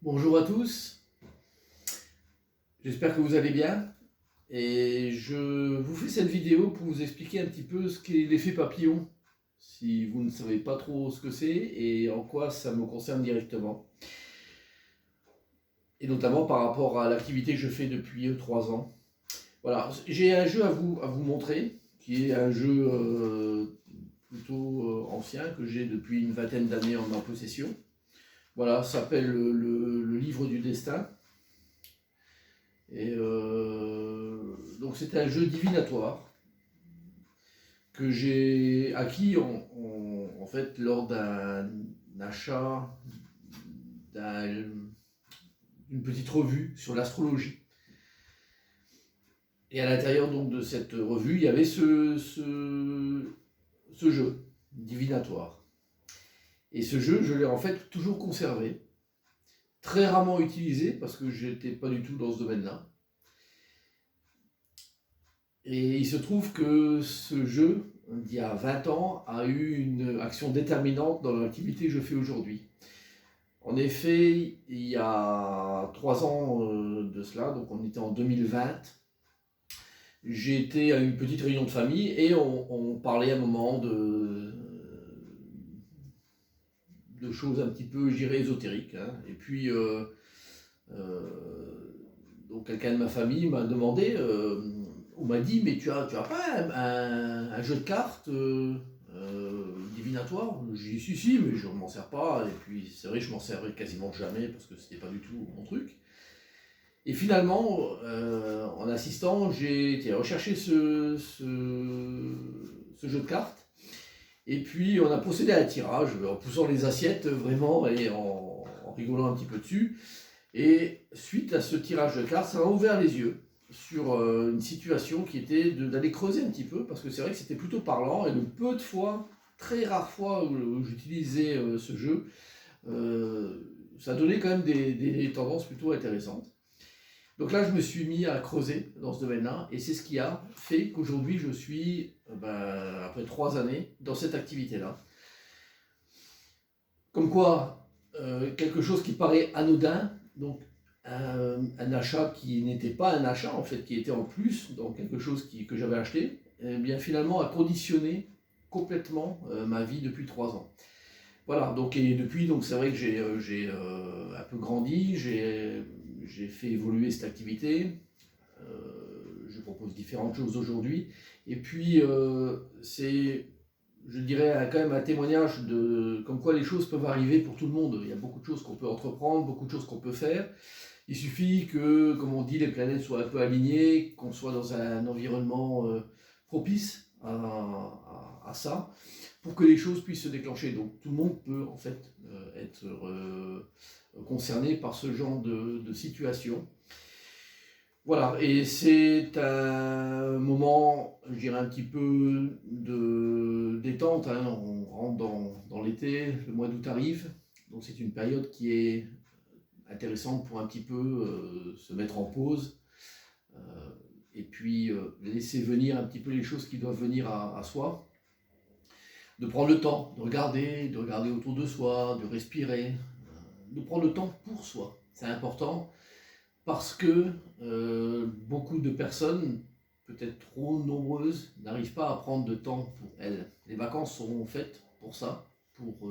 Bonjour à tous, j'espère que vous allez bien et je vous fais cette vidéo pour vous expliquer un petit peu ce qu'est l'effet papillon, si vous ne savez pas trop ce que c'est et en quoi ça me concerne directement. Et notamment par rapport à l'activité que je fais depuis 3 ans. Voilà, j'ai un jeu à vous montrer, qui est un jeu plutôt ancien, que j'ai depuis une vingtaine d'années en ma possession. Voilà, ça s'appelle le livre du destin. Et donc c'est un jeu divinatoire que j'ai acquis en fait lors d'un achat d'une petite revue sur l'astrologie. Et à l'intérieur donc de cette revue, il y avait ce jeu divinatoire. Et ce jeu, je l'ai en fait toujours conservé, très rarement utilisé parce que je n'étais pas du tout dans ce domaine-là. Et il se trouve que ce jeu, d'il y a 20 ans, a eu une action déterminante dans l'activité que je fais aujourd'hui. En effet, il y a 3 ans de cela, donc on était en 2020, j'ai été à une petite réunion de famille et on parlait à un moment de choses un petit peu, je dirais, ésotériques. Hein. Et puis, donc quelqu'un de ma famille m'a demandé, on m'a dit, mais tu as pas un jeu de cartes divinatoire? J'ai dit si, mais je ne m'en sers pas. Et puis c'est vrai, je m'en servais quasiment jamais parce que c'était pas du tout mon truc. Et finalement, en assistant, j'ai été rechercher ce jeu de cartes. Et puis on a procédé à un tirage en poussant les assiettes vraiment et en rigolant un petit peu dessus. Et suite à ce tirage de cartes, ça m'a ouvert les yeux sur une situation qui était d'aller creuser un petit peu, parce que c'est vrai que c'était plutôt parlant, et le peu de fois, très rares fois où j'utilisais ce jeu, ça donnait quand même des tendances plutôt intéressantes. Donc là, je me suis mis à creuser dans ce domaine-là, et c'est ce qui a fait qu'aujourd'hui, je suis, après 3 années, dans cette activité-là. Comme quoi, quelque chose qui paraît anodin, donc un achat qui n'était pas un achat, en fait, qui était en plus dans quelque chose que j'avais acheté, eh bien finalement a conditionné complètement ma vie depuis 3 ans. Voilà, donc et depuis, donc c'est vrai que j'ai un peu grandi, j'ai fait évoluer cette activité, je propose différentes choses aujourd'hui, et puis c'est, je dirais, quand même un témoignage de comme quoi les choses peuvent arriver pour tout le monde. Il y a beaucoup de choses qu'on peut entreprendre, beaucoup de choses qu'on peut faire. Il suffit que, comme on dit, les planètes soient un peu alignées, qu'on soit dans un environnement propice à ça, pour que les choses puissent se déclencher. Donc tout le monde peut en fait être concerné par ce genre de situation. Voilà, et c'est un moment, je dirais, un petit peu de détente. Hein. On rentre dans l'été, le mois d'août arrive, donc c'est une période qui est intéressante pour un petit peu se mettre en pause et puis laisser venir un petit peu les choses qui doivent venir à soi. De prendre le temps, de regarder autour de soi, de respirer, de prendre le temps pour soi. C'est important. Parce que beaucoup de personnes, peut-être trop nombreuses, n'arrivent pas à prendre de temps pour elles. Les vacances seront faites pour ça, pour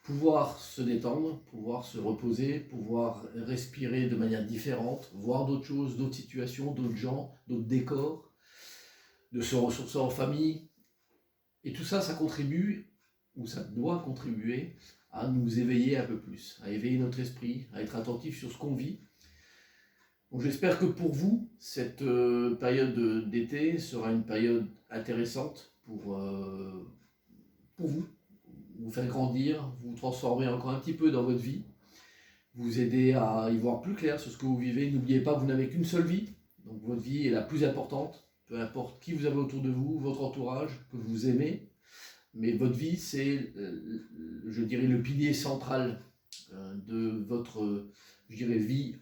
pouvoir se détendre, pouvoir se reposer, pouvoir respirer de manière différente, voir d'autres choses, d'autres situations, d'autres gens, d'autres décors, de se ressourcer en famille. Et tout ça, ça contribue, ou ça doit contribuer, à nous éveiller un peu plus, à éveiller notre esprit, à être attentif sur ce qu'on vit. Donc j'espère que pour vous, cette période d'été sera une période intéressante pour vous faire grandir, vous transformer encore un petit peu dans votre vie, vous aider à y voir plus clair sur ce que vous vivez. N'oubliez pas, vous n'avez qu'une seule vie, donc votre vie est la plus importante, peu importe qui vous avez autour de vous, votre entourage, que vous aimez, mais votre vie, c'est, je dirais, le pilier central de votre, je dirais, vie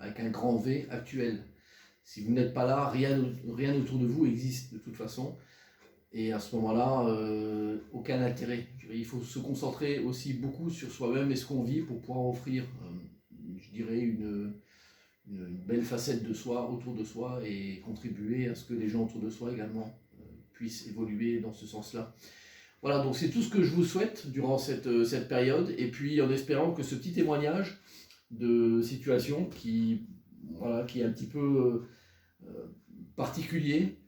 avec un grand V actuel. Si vous n'êtes pas là, rien autour de vous existe de toute façon. Et à ce moment-là, aucun intérêt. Il faut se concentrer aussi beaucoup sur soi-même et ce qu'on vit pour pouvoir offrir, je dirais, une belle facette de soi autour de soi et contribuer à ce que les gens autour de soi également puissent évoluer dans ce sens-là. Voilà, donc c'est tout ce que je vous souhaite durant cette période, et puis en espérant que ce petit témoignage de situation qui, voilà, qui est un petit peu particulier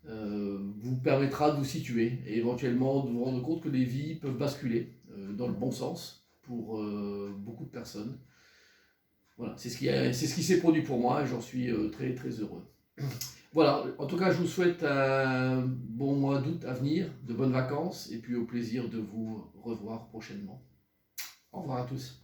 vous permettra de vous situer et éventuellement de vous rendre compte que les vies peuvent basculer dans le bon sens pour beaucoup de personnes. Voilà, c'est ce qui s'est produit pour moi et j'en suis très très heureux. Voilà, en tout cas, je vous souhaite un bon mois d'août à venir, de bonnes vacances et puis au plaisir de vous revoir prochainement. Au revoir à tous.